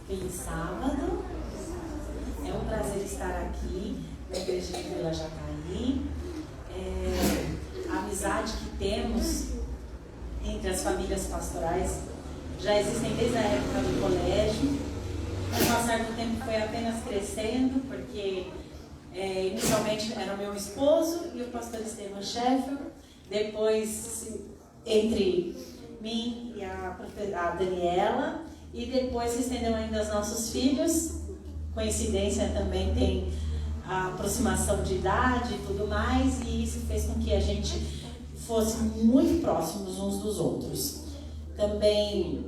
Feliz sábado. É um prazer estar aqui na Igreja de Vila Jacareí. A amizade que temos entre as famílias pastorais já existem desde a época do colégio. Com o passar do tempo foi apenas crescendo, porque inicialmente era o meu esposo e o pastor Estevam Sheffer. Depois, entre mim e a Daniela, e depois se estendeu ainda aos nossos filhos. Coincidência também tem a aproximação de idade e tudo mais, e isso fez com que a gente fosse muito próximos uns dos outros. Também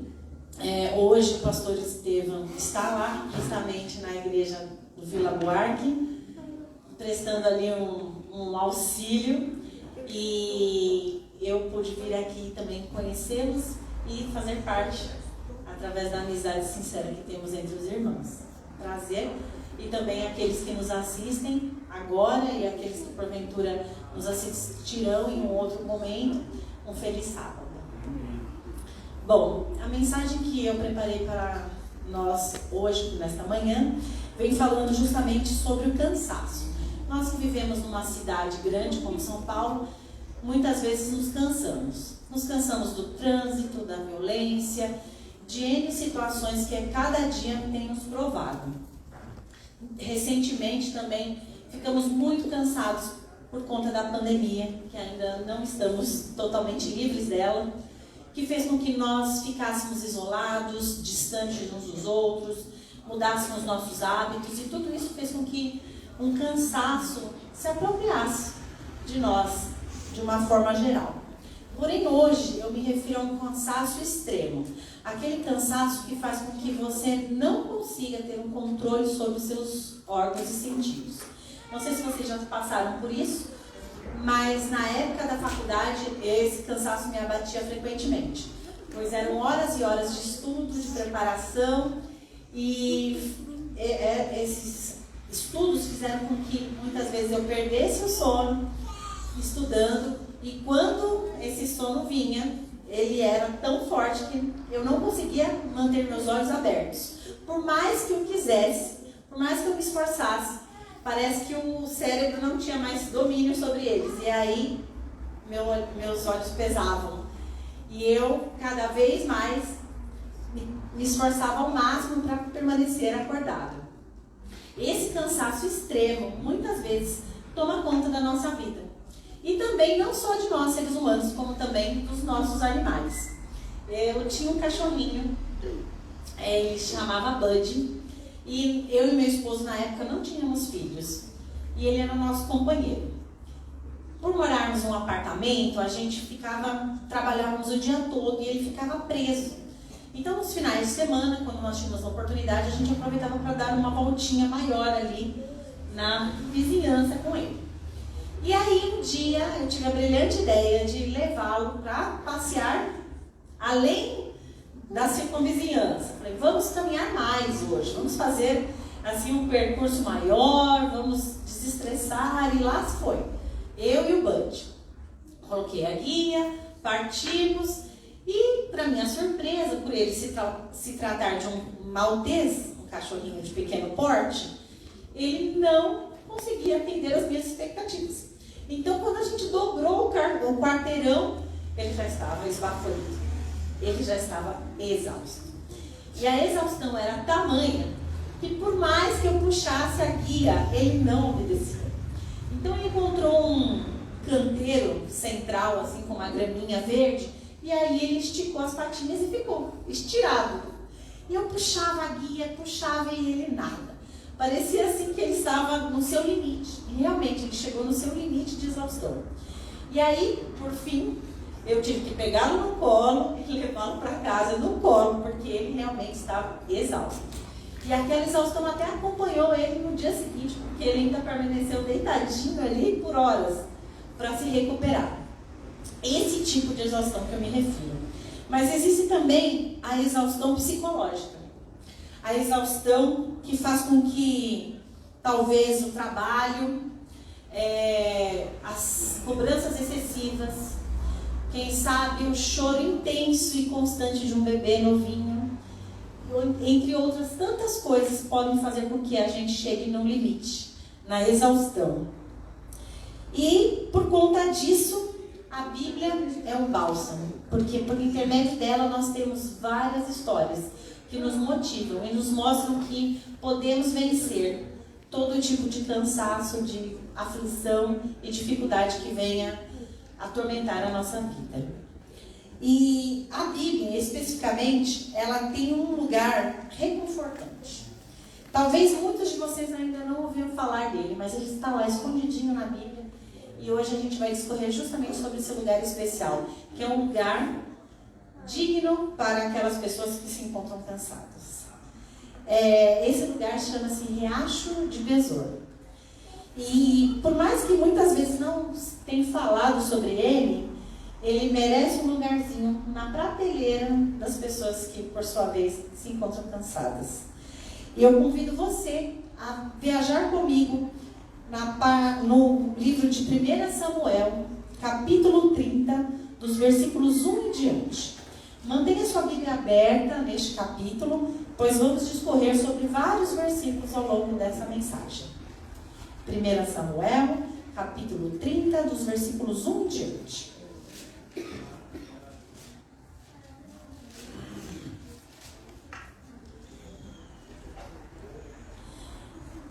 hoje o pastor Estevam está lá justamente na igreja do Vila Buarque, prestando ali um auxílio, e eu pude vir aqui também conhecê-los e fazer parte através da amizade sincera que temos entre os irmãos. Prazer. E também aqueles que nos assistem agora e aqueles que porventura nos assistirão em um outro momento, um feliz sábado. Bom, a mensagem que eu preparei para nós hoje, nesta manhã, vem falando justamente sobre o cansaço. Nós que vivemos numa cidade grande como São Paulo, muitas vezes nos cansamos. Nos cansamos do trânsito, da violência, de N situações que a cada dia tem nos provado. Recentemente também ficamos muito cansados por conta da pandemia, que ainda não estamos totalmente livres dela, que fez com que nós ficássemos isolados, distantes uns dos outros, mudássemos nossos hábitos, e tudo isso fez com que um cansaço se apropriasse de nós, de uma forma geral. Porém, hoje eu me refiro a um cansaço extremo. Aquele cansaço que faz com que você não consiga ter um controle sobre os seus órgãos e sentidos. Não sei se vocês já passaram por isso, mas na época da faculdade esse cansaço me abatia frequentemente. Pois eram horas e horas de estudo, de preparação, e esses estudos fizeram com que muitas vezes eu perdesse o sono estudando, e quando esse sono vinha, ele era tão forte que eu não conseguia manter meus olhos abertos. Por mais que eu quisesse, por mais que eu me esforçasse, parece que o cérebro não tinha mais domínio sobre eles. E aí, meus olhos pesavam. E eu, cada vez mais, me esforçava ao máximo para permanecer acordado. Esse cansaço extremo, muitas vezes, toma conta da nossa vida. E também não só de nós, seres humanos, como também dos nossos animais. Eu tinha um cachorrinho, ele se chamava Bud, e eu e meu esposo na época não tínhamos filhos, e ele era o nosso companheiro. Por morarmos em um apartamento, a gente trabalhávamos o dia todo e ele ficava preso. Então, nos finais de semana, quando nós tínhamos a oportunidade, a gente aproveitava para dar uma voltinha maior ali na vizinhança com ele. E aí um dia eu tive a brilhante ideia de levá-lo para passear além da circunvizinhança. Falei, vamos caminhar mais hoje, vamos fazer assim um percurso maior, vamos desestressar, e lá foi. Eu e o Bud. Coloquei a guia, partimos, e para minha surpresa, por ele se tratar de um maltês, um cachorrinho de pequeno porte, ele não conseguia atender as minhas expectativas. Então, quando a gente dobrou o quarteirão, ele já estava esbaforido. Ele já estava exausto. E a exaustão era tamanha que, por mais que eu puxasse a guia, ele não obedecia. Então, ele encontrou um canteiro central, assim, com uma graminha verde, e aí ele esticou as patinhas e ficou estirado. E eu puxava a guia, puxava, e ele nada. Parecia assim que ele estava no seu limite. E realmente ele chegou no seu limite de exaustão. E aí, por fim, eu tive que pegá-lo no colo e levá-lo para casa no colo, porque ele realmente estava exausto. E aquela exaustão até acompanhou ele no dia seguinte, porque ele ainda permaneceu deitadinho ali por horas para se recuperar. Esse tipo de exaustão que eu me refiro. Mas existe também a exaustão psicológica. A exaustão que faz com que talvez o trabalho, as cobranças excessivas, quem sabe o choro intenso e constante de um bebê novinho, ou entre outras tantas coisas, podem fazer com que a gente chegue num limite, na exaustão. E por conta disso, a Bíblia é um bálsamo, porque por intermédio dela nós temos várias histórias que nos motivam e nos mostram que podemos vencer todo tipo de cansaço, de aflição e dificuldade que venha atormentar a nossa vida. E a Bíblia, especificamente, ela tem um lugar reconfortante. Talvez muitos de vocês ainda não ouviram falar dele, mas ele está lá escondidinho na Bíblia. E hoje a gente vai discorrer justamente sobre esse lugar especial, que é um lugar digno para aquelas pessoas que se encontram cansadas. Esse lugar chama-se Riacho de Besor. E por mais que muitas vezes não tenha falado sobre ele merece um lugarzinho na prateleira das pessoas que, por sua vez, se encontram cansadas. E eu convido você a viajar comigo no livro de 1 Samuel, capítulo 30, dos versículos 1 em diante. Mantenha sua Bíblia aberta neste capítulo, pois vamos discorrer sobre vários versículos ao longo dessa mensagem. 1 Samuel, capítulo 30, dos versículos 1 em diante.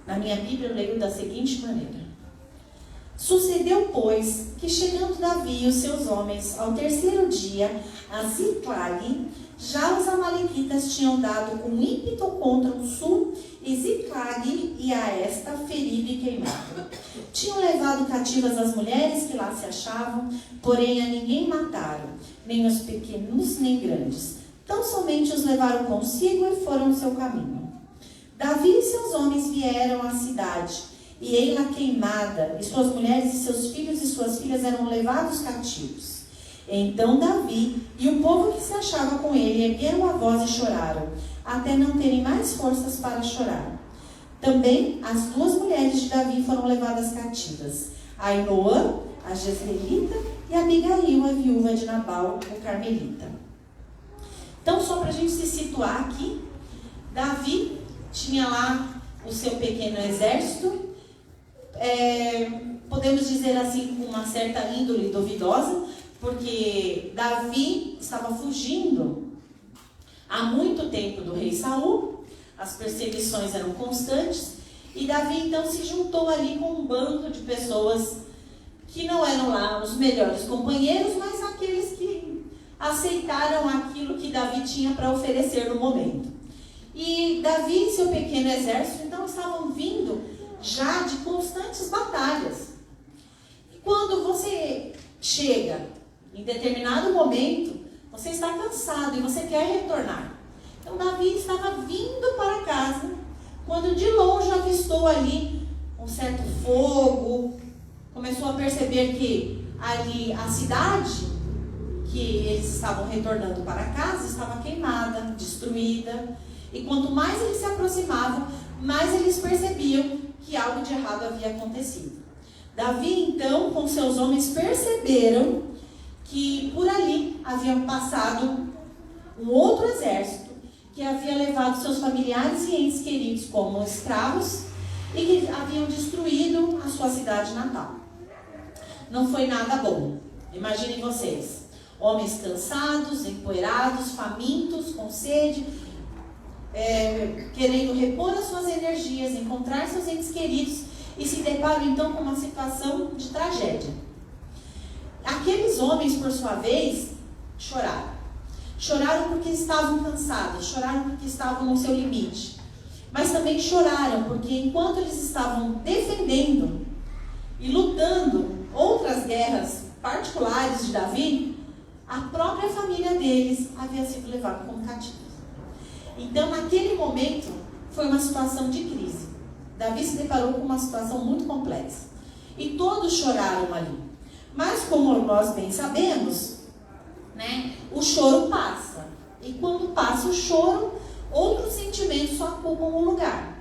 Na minha Bíblia eu leio da seguinte maneira: Sucedeu, pois, que chegando Davi e os seus homens ao terceiro dia a Ziclague, já os amalequitas tinham dado com ímpeto contra o sul, e Ziclague e a esta ferido e queimado. Tinham levado cativas as mulheres que lá se achavam, porém a ninguém mataram, nem os pequenos nem grandes. Tão somente os levaram consigo e foram no seu caminho. Davi e seus homens vieram à cidade, e ei-la queimada, e suas mulheres e seus filhos e suas filhas eram levados cativos. Então Davi e o povo que se achava com ele ergueram a voz e choraram, até não terem mais forças para chorar. Também as duas mulheres de Davi foram levadas cativas, Ainoã, a jezreelita, e Abigail, a viúva de Nabal, o carmelita. Então, só para a gente se situar aqui, Davi tinha lá o seu pequeno exército, podemos dizer assim, com uma certa índole duvidosa, porque Davi estava fugindo há muito tempo do rei Saul, as perseguições eram constantes, e Davi então se juntou ali com um bando de pessoas que não eram lá os melhores companheiros, mas aqueles que aceitaram aquilo que Davi tinha para oferecer no momento. E Davi e seu pequeno exército então estavam vindo já de constantes batalhas. E quando você chega em determinado momento, você está cansado e você quer retornar. Então Davi estava vindo para casa, quando de longe avistou ali um certo fogo, começou a perceber que ali a cidade que eles estavam retornando para casa estava queimada, destruída. E quanto mais eles se aproximavam, mais eles percebiam que algo de errado havia acontecido. Davi, então, com seus homens, perceberam que por ali haviam passado um outro exército que havia levado seus familiares e entes queridos como escravos e que haviam destruído a sua cidade natal. Não foi nada bom. Imaginem vocês, homens cansados, empoeirados, famintos, com sede, querendo repor as suas energias, encontrar seus entes queridos, e se deparam então com uma situação de tragédia. Aqueles homens, por sua vez, choraram. Choraram porque estavam cansados, choraram porque estavam no seu limite. Mas também choraram porque enquanto eles estavam defendendo e lutando outras guerras particulares de Davi, a própria família deles havia sido levada como cativos. Então, naquele momento, foi uma situação de crise. Davi se deparou com uma situação muito complexa. E todos choraram ali. Mas, como nós bem sabemos, o choro passa. E quando passa o choro, outros sentimentos só ocupam o lugar.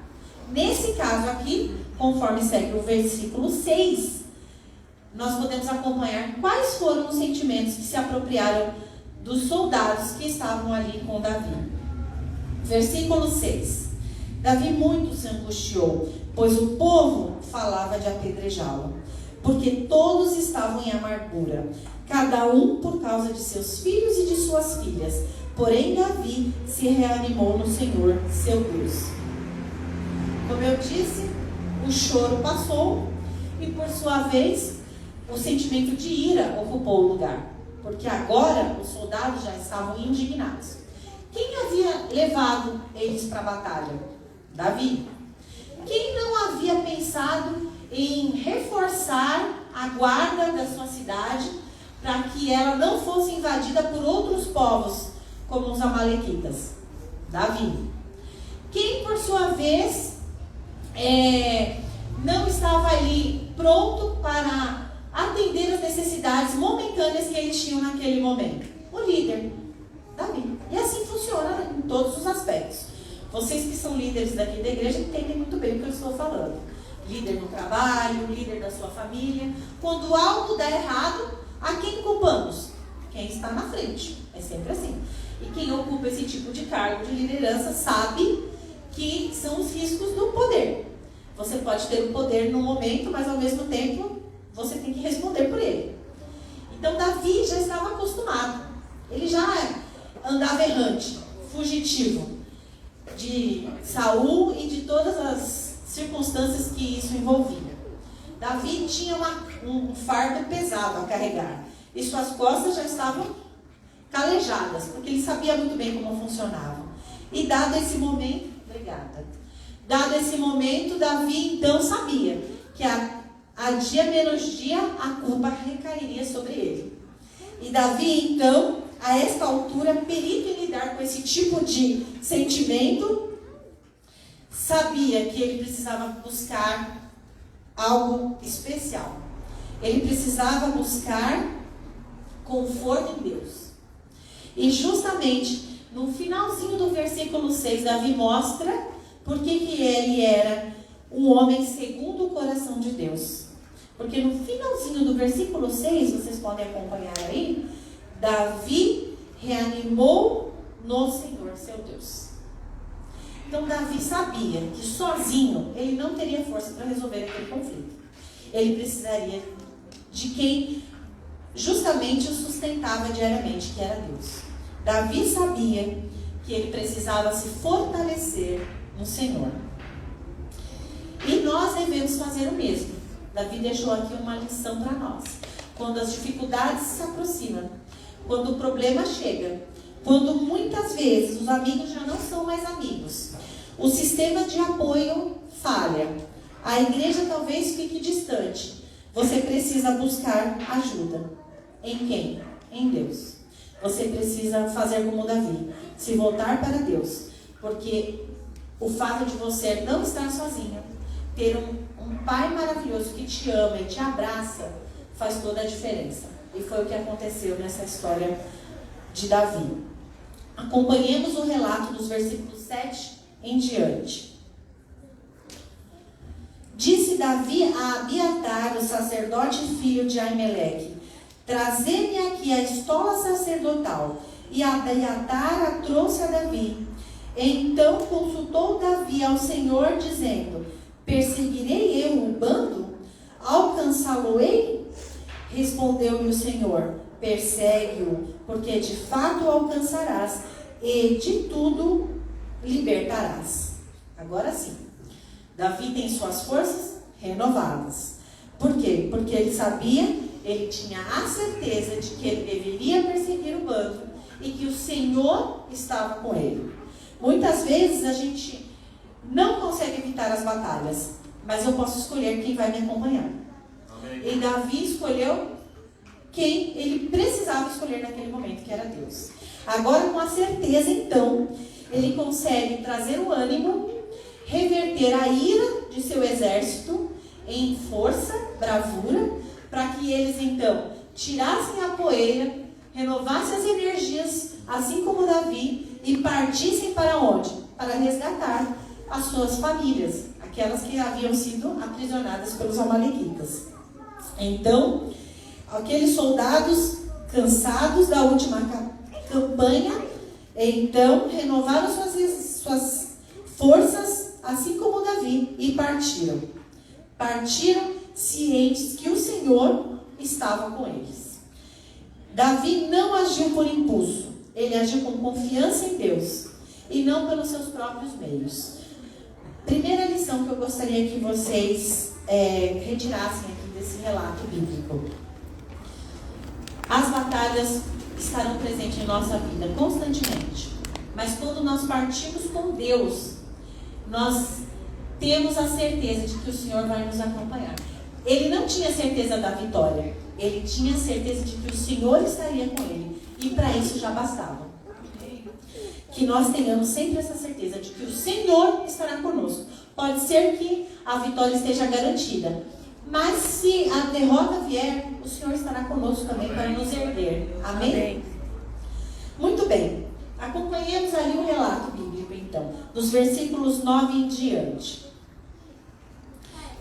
Nesse caso aqui, conforme segue o versículo 6, nós podemos acompanhar quais foram os sentimentos que se apropriaram dos soldados que estavam ali com Davi. Versículo 6. Davi muito se angustiou, pois o povo falava de apedrejá-lo, porque todos estavam em amargura, cada um por causa de seus filhos e de suas filhas. Porém Davi se reanimou no Senhor, seu Deus. Como eu disse, o choro passou e, por sua vez, o sentimento de ira ocupou o lugar, porque agora os soldados já estavam indignados. Quem havia levado eles para a batalha? Davi. Quem não havia pensado em reforçar a guarda da sua cidade para que ela não fosse invadida por outros povos, como os amalequitas? Davi. Quem, por sua vez, não estava ali pronto para atender as necessidades momentâneas que eles tinham naquele momento? O líder, Davi. E assim funciona em todos os aspectos. Vocês que são líderes daqui da igreja entendem muito bem o que eu estou falando. Líder no trabalho, líder da sua família. Quando algo dá errado, a quem culpamos? Quem está na frente. É sempre assim. E quem ocupa esse tipo de cargo de liderança sabe que são os riscos do poder. Você pode ter o poder no momento, mas ao mesmo tempo você tem que responder por ele. Então Davi já estava acostumado. Ele já andava errante, fugitivo de Saul e de todas as circunstâncias que isso envolvia. Davi tinha um fardo pesado a carregar e suas costas já estavam calejadas, porque ele sabia muito bem como funcionava. E dado esse momento, Davi então sabia que a dia menos dia a culpa recairia sobre ele. E Davi então, a esta altura, perito em lidar com esse tipo de sentimento, sabia que ele precisava buscar algo especial. Ele precisava buscar conforto em Deus. E justamente no finalzinho do versículo 6, Davi mostra por que ele era um homem segundo o coração de Deus. Porque no finalzinho do versículo 6, vocês podem acompanhar aí, Davi reanimou no Senhor, seu Deus. Então Davi sabia que sozinho ele não teria força para resolver aquele conflito. Ele precisaria de quem justamente o sustentava diariamente, que era Deus. Davi sabia que ele precisava se fortalecer no Senhor. E nós devemos fazer o mesmo. Davi deixou aqui uma lição para nós. Quando as dificuldades se aproximam, quando o problema chega, quando muitas vezes os amigos já não são mais amigos, o sistema de apoio falha, a igreja talvez fique distante, você precisa buscar ajuda. Em quem? Em Deus. Você precisa fazer como Davi, se voltar para Deus, porque o fato de você não estar sozinho, ter um pai maravilhoso que te ama e te abraça, faz toda a diferença. E foi o que aconteceu nessa história de Davi. Acompanhemos o relato dos versículos 7 em diante. Disse Davi a Abiatar, o sacerdote filho de Aimeleque: trazei-me aqui a estola sacerdotal. E Abiatar a trouxe a Davi. Então consultou Davi ao Senhor, dizendo: perseguirei eu o bando? Alcançá-lo-ei? Respondeu-lhe o Senhor: persegue-o, porque de fato o alcançarás, e de tudo libertarás. Agora sim, Davi tem suas forças renovadas. Por quê? Porque ele sabia, ele tinha a certeza de que ele deveria perseguir o bando e que o Senhor estava com ele. Muitas vezes a gente não consegue evitar as batalhas, mas eu posso escolher quem vai me acompanhar. Amém. E Davi escolheu quem ele precisava escolher naquele momento, que era Deus. Agora, com a certeza, então, ele consegue trazer o ânimo, reverter a ira de seu exército em força, bravura, para que eles, então, tirassem a poeira, renovassem as energias, assim como Davi, e partissem para onde? Para resgatar as suas famílias, aquelas que haviam sido aprisionadas pelos amalequitas. Então, aqueles soldados cansados da última campanha, então renovaram suas forças, assim como Davi, e partiram. Partiram cientes que o Senhor estava com eles. Davi não agiu por impulso, ele agiu com confiança em Deus e não pelos seus próprios meios. Primeira lição que eu gostaria que vocês retirassem aqui desse relato bíblico. As batalhas estarão presentes em nossa vida constantemente, mas quando nós partimos com Deus, nós temos a certeza de que o Senhor vai nos acompanhar. Ele não tinha certeza da vitória, ele tinha certeza de que o Senhor estaria com ele, e para isso já bastava. Que nós tenhamos sempre essa certeza de que o Senhor estará conosco. Pode ser que a vitória esteja garantida, mas se a derrota vier, o Senhor estará conosco também para nos erguer. Amém? Amém. Muito bem. Acompanhemos ali o relato bíblico, então, dos versículos 9 em diante.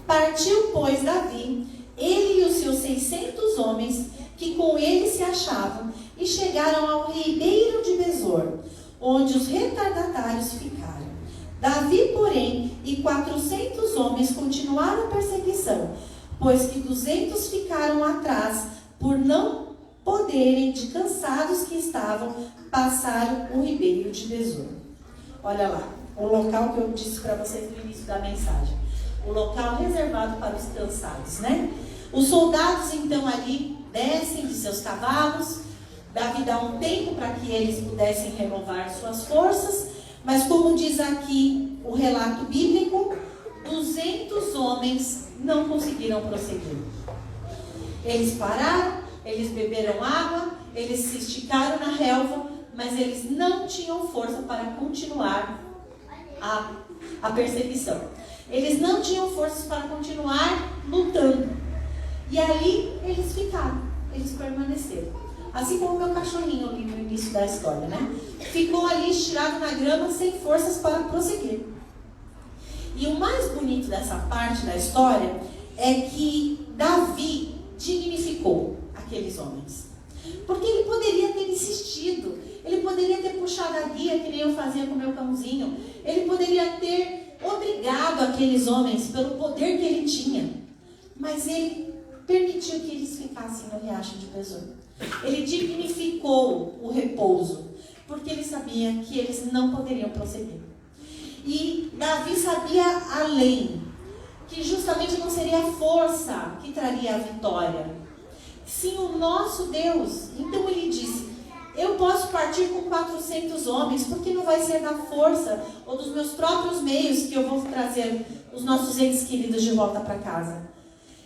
Partiu, pois, Davi, ele e os seus 600 homens, que com ele se achavam, e chegaram ao ribeiro de Besor, onde os retardatários ficaram. Davi, porém, e 400 homens continuaram a perseguição, pois que 200 ficaram atrás, por não poderem, de cansados que estavam, passar o ribeiro de Besor. Olha lá, o local que eu disse para vocês no início da mensagem. O local reservado para os cansados, né? Os soldados, então, ali descem de seus cavalos. Davi dá um tempo para que eles pudessem renovar suas forças, mas como diz aqui o relato bíblico, 200 homens não conseguiram prosseguir. Eles pararam, eles beberam água, eles se esticaram na relva, mas eles não tinham força para continuar a perseguição. Eles não tinham forças para continuar lutando. E ali eles ficaram, eles permaneceram. Assim como o meu cachorrinho ali no início da história, né? Ficou ali estirado na grama sem forças para prosseguir. E o mais bonito dessa parte da história é que Davi dignificou aqueles homens. Porque ele poderia ter insistido, ele poderia ter puxado a guia, que nem eu fazia com o meu cãozinho. Ele poderia ter obrigado aqueles homens pelo poder que ele tinha. Mas ele permitiu que eles ficassem no riacho de Besor. Ele dignificou o repouso, porque ele sabia que eles não poderiam prosseguir. E Davi sabia além, que justamente não seria a força que traria a vitória, sim o nosso Deus. Então ele disse: eu posso partir com 400 homens, porque não vai ser da força ou dos meus próprios meios que eu vou trazer os nossos entes queridos de volta para casa.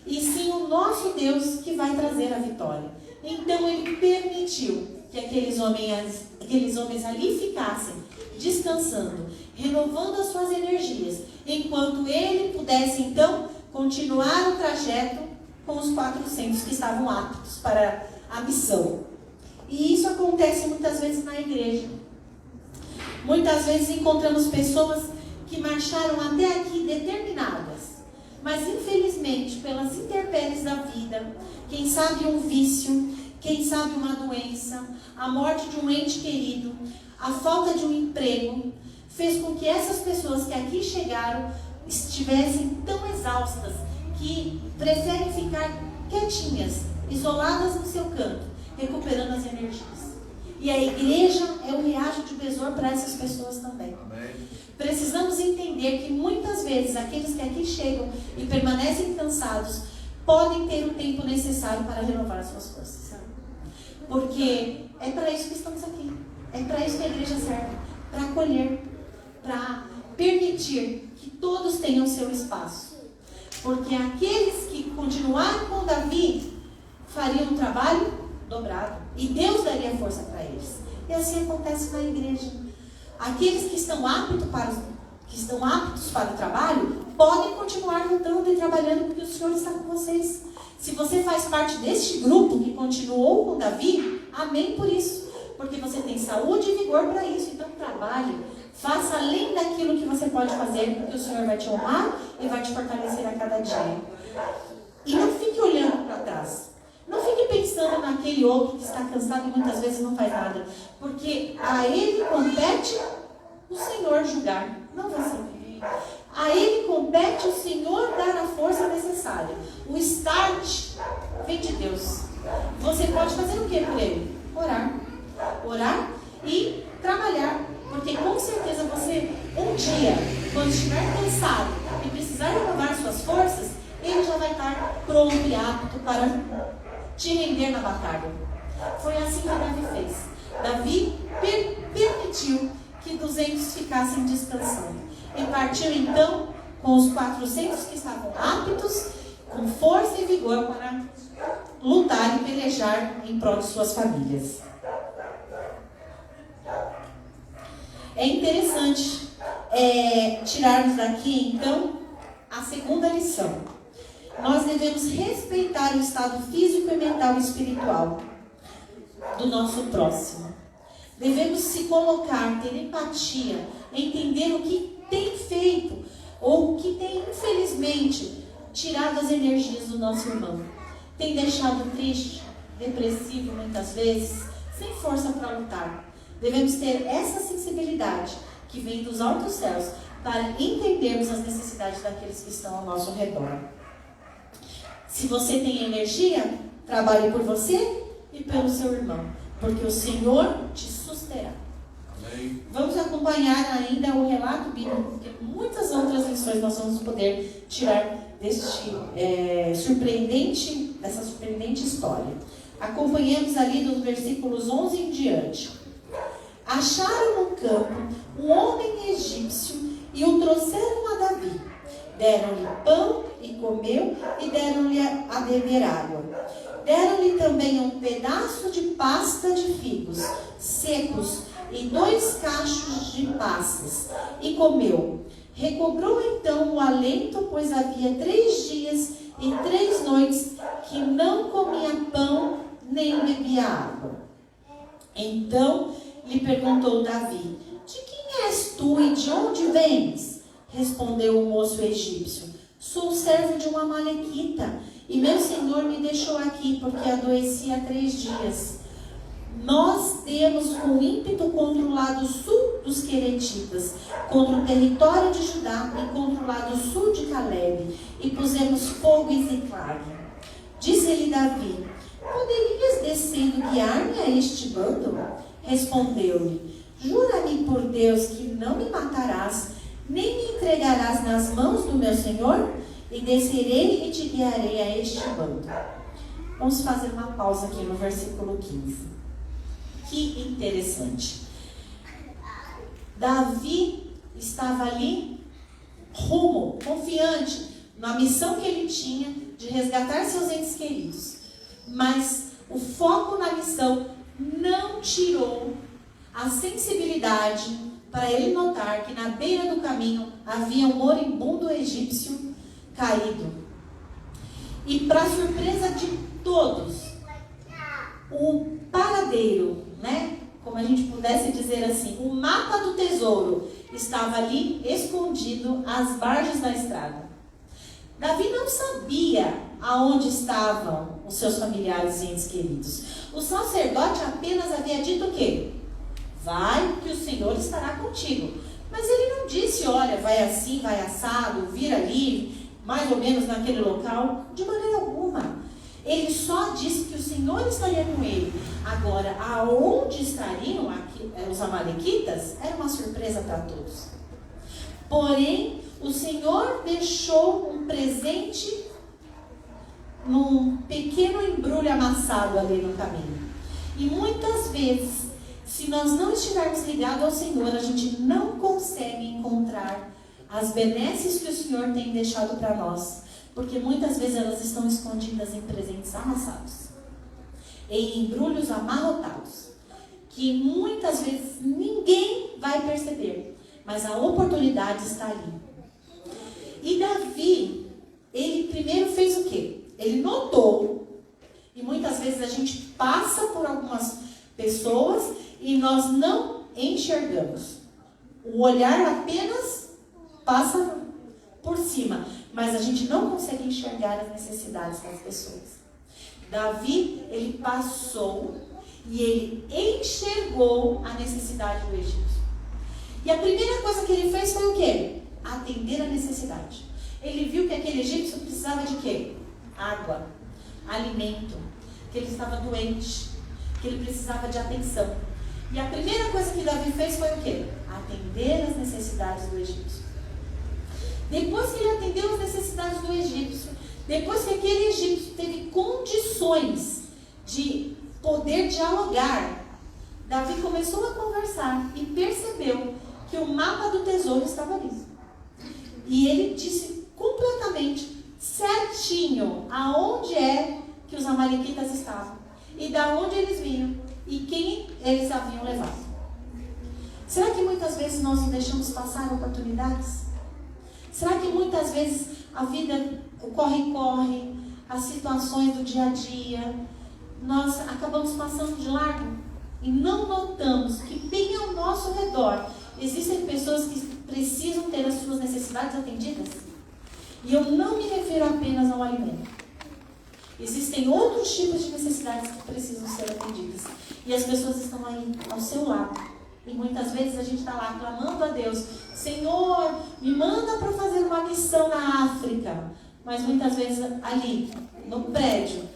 E sim o nosso Deus que vai trazer a vitória. Então ele permitiu que aqueles homens ali ficassem, descansando, renovando as suas energias, enquanto ele pudesse então continuar o trajeto com os 400 que estavam aptos para a missão. E isso acontece muitas vezes na igreja. Muitas vezes encontramos pessoas que marcharam até aqui determinadas, mas infelizmente pelas intempéries da vida, quem sabe um vício, quem sabe uma doença, a morte de um ente querido, a falta de um emprego, fez com que essas pessoas que aqui chegaram estivessem tão exaustas que preferem ficar quietinhas, isoladas no seu canto, recuperando as energias. E a igreja é o riacho de Besor para essas pessoas também. Amém. Precisamos entender que muitas vezes aqueles que aqui chegam e permanecem cansados podem ter o tempo necessário para renovar suas forças. Porque é para isso que estamos aqui. É para isso que a igreja serve. Para acolher, para permitir que todos tenham seu espaço. Porque aqueles que continuaram com Davi fariam um trabalho dobrado. E Deus daria força para eles. E assim acontece na igreja. Aqueles que estão aptos para o trabalho podem continuar lutando e trabalhando, porque o Senhor está com vocês. Se você faz parte deste grupo que continuou com Davi, amém por isso. Porque você tem saúde e vigor para isso. Então trabalhe, faça além daquilo que você pode fazer, porque o Senhor vai te honrar e vai te fortalecer a cada dia. E não fique olhando para trás. Não fique pensando naquele outro que está cansado e muitas vezes não faz nada. Porque a ele compete o Senhor julgar, não você. necessária. O start vem de Deus. Você pode fazer o que por ele? Orar. Orar e trabalhar. Porque com certeza você, um dia, quando estiver cansado e precisar renovar suas forças, ele já vai estar pronto e apto para te render na batalha. Foi assim que Davi fez. Davi permitiu que 200 ficassem descansando. E partiu então com os 400 que estavam aptos, com força e vigor para lutar e pelejar em prol de suas famílias. É interessante tirarmos daqui então a segunda lição. Nós devemos respeitar o estado físico e mental e espiritual do nosso próximo. Devemos se colocar, ter empatia, entender o que tem feito ou o que tem, infelizmente, tirado as energias do nosso irmão. Tem deixado triste, depressivo muitas vezes, sem força para lutar. Devemos ter essa sensibilidade que vem dos altos céus para entendermos as necessidades daqueles que estão ao nosso redor. Se você tem energia, trabalhe por você e pelo seu irmão, porque o Senhor te susterá. Amém. Vamos acompanhar ainda o relato bíblico, porque muitas outras lições nós vamos poder tirar dessa surpreendente história. Acompanhamos ali dos versículos 11 em diante. Acharam no campo um homem egípcio e o trouxeram a Davi. Deram-lhe pão e comeu e deram-lhe a beber água. Deram-lhe também um pedaço de pasta de figos secos e 2 cachos de passas, e comeu. Recobrou então o alento, pois havia 3 dias e 3 noites que não comia pão nem bebia água. Então lhe perguntou Davi: de quem és tu e de onde vens? Respondeu o moço egípcio: sou servo de uma amalequita, e meu senhor me deixou aqui porque adoeci há 3 dias. Nós temos um ímpeto contra o lado sul dos Queretitas, contra o território de Judá e contra o lado sul de Caleb, e pusemos fogo em Ziclag. Disse-lhe Davi: poderias descendo guiar-me a este bando? Respondeu-lhe: jura-me por Deus que não me matarás, nem me entregarás nas mãos do meu senhor, e descerei e te guiarei a este bando. Vamos fazer uma pausa aqui no versículo 15. Que interessante. Davi estava ali, confiante na missão que ele tinha de resgatar seus entes queridos. Mas o foco na missão não tirou a sensibilidade para ele notar que na beira do caminho havia um moribundo egípcio caído. E para surpresa de todos, o paradeiro, como a gente pudesse dizer assim, o mapa do tesouro estava ali escondido às margens da estrada. Davi não sabia aonde estavam os seus familiares e entes queridos. O sacerdote apenas havia dito o quê? Vai, que o Senhor estará contigo. Mas ele não disse, olha, vai assim, vai assado, vira ali, mais ou menos naquele local. De maneira alguma. Ele só disse que o Senhor estaria com ele. Agora, aonde estariam os amalequitas, era uma surpresa para todos. Porém, o Senhor deixou um presente num pequeno embrulho amassado ali no caminho. E muitas vezes, se nós não estivermos ligados ao Senhor, a gente não consegue encontrar as benesses que o Senhor tem deixado para nós. Porque muitas vezes elas estão escondidas em presentes amassados, em embrulhos amarrotados, que muitas vezes ninguém vai perceber, mas a oportunidade está ali. E Davi, ele primeiro fez o quê? Ele notou, e muitas vezes a gente passa por algumas pessoas e nós não enxergamos. O olhar apenas passa por cima, mas a gente não consegue enxergar as necessidades das pessoas. Davi, ele passou e ele enxergou a necessidade do egípcio. E a primeira coisa que ele fez foi o quê? Atender a necessidade. Ele viu que aquele egípcio precisava de quê? Água, alimento, que ele estava doente, que ele precisava de atenção. E a primeira coisa que Davi fez foi o quê? Atender as necessidades do egípcio. Depois que ele atendeu as necessidades do egípcio, depois que aquele egípcio teve condições de poder dialogar, Davi começou a conversar e percebeu que o mapa do tesouro estava ali. E ele disse completamente, certinho, aonde é que os amalequitas estavam, e da onde eles vinham, e quem eles haviam levado. Será que muitas vezes nós não deixamos passar oportunidades? Será que muitas vezes a vida, o corre-corre, as situações do dia a dia, nós acabamos passando de largo e não notamos que bem ao nosso redor existem pessoas que precisam ter as suas necessidades atendidas? E eu não me refiro apenas ao alimento. Existem outros tipos de necessidades que precisam ser atendidas. E as pessoas estão aí ao seu lado. E muitas vezes a gente está lá clamando a Deus: Senhor, me manda para fazer uma missão na África. Mas muitas vezes ali, no prédio,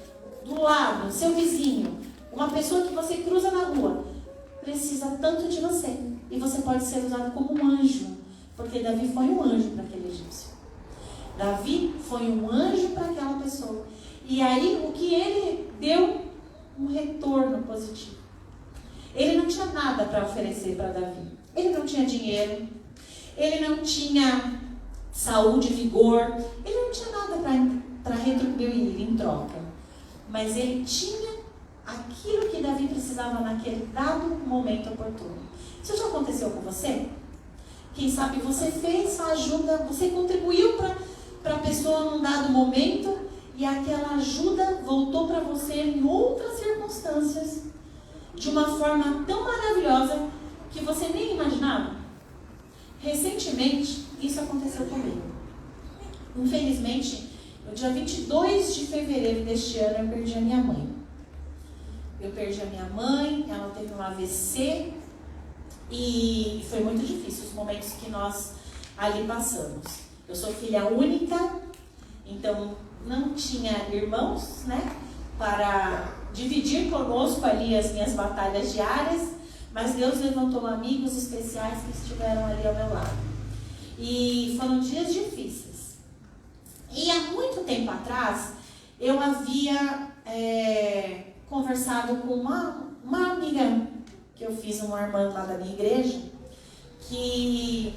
do lado, seu vizinho, uma pessoa que você cruza na rua, precisa tanto de você. E você pode ser usado como um anjo. Porque Davi foi um anjo para aquele egípcio. Davi foi um anjo para aquela pessoa. E aí, o que ele deu? Um retorno positivo. Ele não tinha nada para oferecer para Davi. Ele não tinha dinheiro. Ele não tinha saúde, vigor. Ele não tinha nada para retribuir em troca. Mas ele tinha aquilo que Davi precisava naquele dado momento oportuno. Isso já aconteceu com você? Quem sabe você fez a ajuda, você contribuiu para a pessoa num dado momento e aquela ajuda voltou para você em outras circunstâncias de uma forma tão maravilhosa que você nem imaginava. Recentemente, isso aconteceu comigo. Infelizmente, no dia 22 de fevereiro deste ano, eu perdi a minha mãe. Eu perdi a minha mãe, ela teve um AVC e foi muito difícil os momentos que nós ali passamos. Eu sou filha única, então não tinha irmãos, né, para dividir conosco ali as minhas batalhas diárias, mas Deus levantou amigos especiais que estiveram ali ao meu lado. E foram dias difíceis. E há muito tempo atrás, eu havia conversado com uma amiga que eu fiz, uma irmã lá da minha igreja, que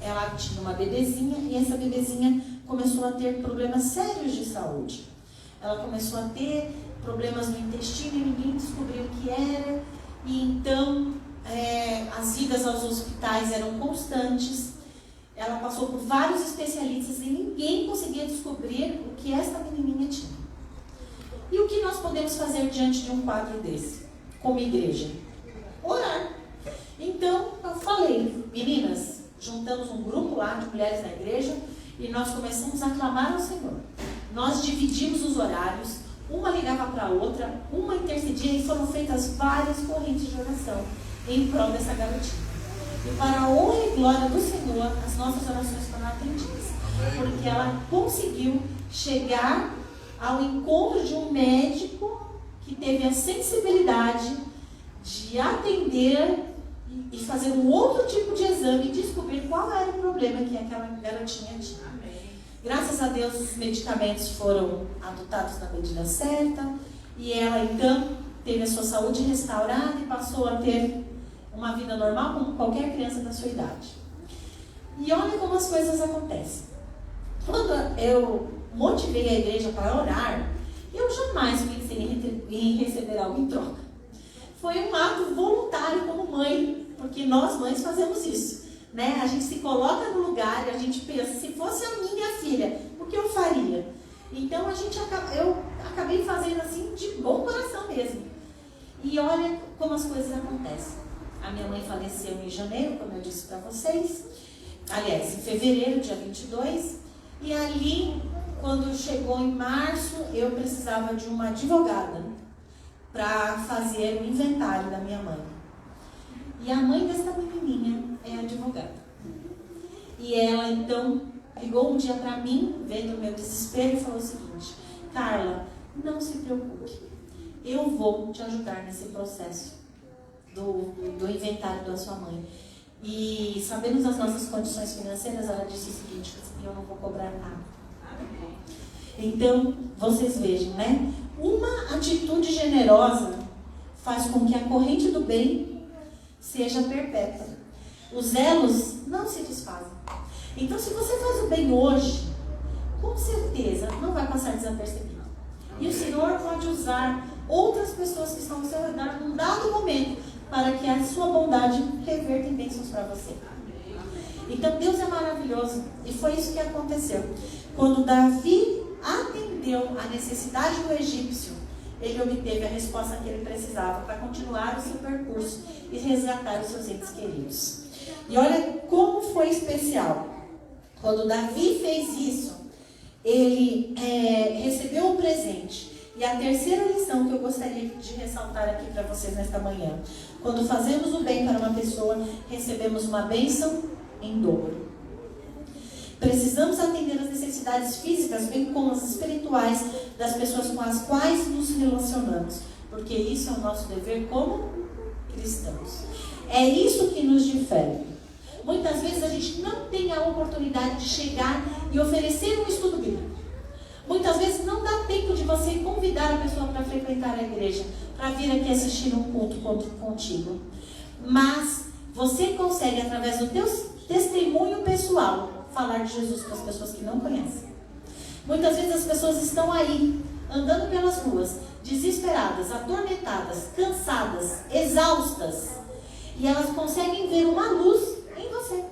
ela tinha uma bebezinha e essa bebezinha começou a ter problemas sérios de saúde. Ela começou a ter problemas no intestino e ninguém descobriu o que era. E então, as idas aos hospitais eram constantes. Ela passou por vários especialistas e ninguém conseguia descobrir o que essa menininha tinha. E o que nós podemos fazer diante de um quadro desse, como igreja? Orar. Então, eu falei, meninas, juntamos um grupo lá de mulheres na igreja e nós começamos a clamar ao Senhor. Nós dividimos os horários, uma ligava para a outra, uma intercedia e foram feitas várias correntes de oração em prol dessa garotinha. E para a honra e glória do Senhor, as nossas orações foram atendidas. Porque ela conseguiu chegar ao encontro de um médico que teve a sensibilidade de atender e fazer um outro tipo de exame e descobrir qual era o problema que aquela garotinha tinha. Graças a Deus, os medicamentos foram adotados na medida certa e ela então teve a sua saúde restaurada e passou a ter uma vida normal como qualquer criança da sua idade. E olha como as coisas acontecem. Quando eu motivei a igreja para orar, eu jamais pensei em receber algo em troca. Foi um ato voluntário como mãe, porque nós mães fazemos isso, né? A gente se coloca no lugar e a gente pensa, se fosse a minha filha, o que eu faria? Então eu acabei fazendo assim de bom coração mesmo. E olha como as coisas acontecem. A minha mãe faleceu em janeiro, como eu disse para vocês. Aliás, em fevereiro, dia 22. E ali, quando chegou em março, eu precisava de uma advogada para fazer o inventário da minha mãe. E a mãe dessa menininha é advogada. E ela, então, ligou um dia para mim, vendo o meu desespero, e falou o seguinte: Carla, não se preocupe, eu vou te ajudar nesse processo do inventário da sua mãe. E sabendo das nossas condições financeiras, ela disse o seguinte: eu não vou cobrar nada. Então, vocês vejam, né? Uma atitude generosa faz com que a corrente do bem seja perpétua. Os elos não se desfazem. Então, se você faz o bem hoje, com certeza não vai passar desapercebido. E o Senhor pode usar outras pessoas que estão ao seu redor num dado momento para que a sua bondade reverta em bênçãos para você. Então, Deus é maravilhoso. E foi isso que aconteceu. Quando Davi atendeu a necessidade do egípcio, ele obteve a resposta que ele precisava para continuar o seu percurso e resgatar os seus entes queridos. E olha como foi especial. Quando Davi fez isso, ele recebeu um presente. E a terceira lição que eu gostaria de ressaltar aqui para vocês nesta manhã: quando fazemos o bem para uma pessoa, recebemos uma bênção em dobro. Precisamos atender às necessidades físicas, bem como as espirituais, das pessoas com as quais nos relacionamos, porque isso é o nosso dever como cristãos. É isso que nos difere. Muitas vezes a gente não tem a oportunidade de chegar e oferecer um estudo bíblico. Muitas vezes não dá tempo de você convidar a pessoa para frequentar a igreja, para vir aqui assistir um culto contigo. Mas você consegue, através do teu testemunho pessoal, falar de Jesus para as pessoas que não conhecem. Muitas vezes as pessoas estão aí, andando pelas ruas, desesperadas, atormentadas, cansadas, exaustas, e elas conseguem ver uma luz em você.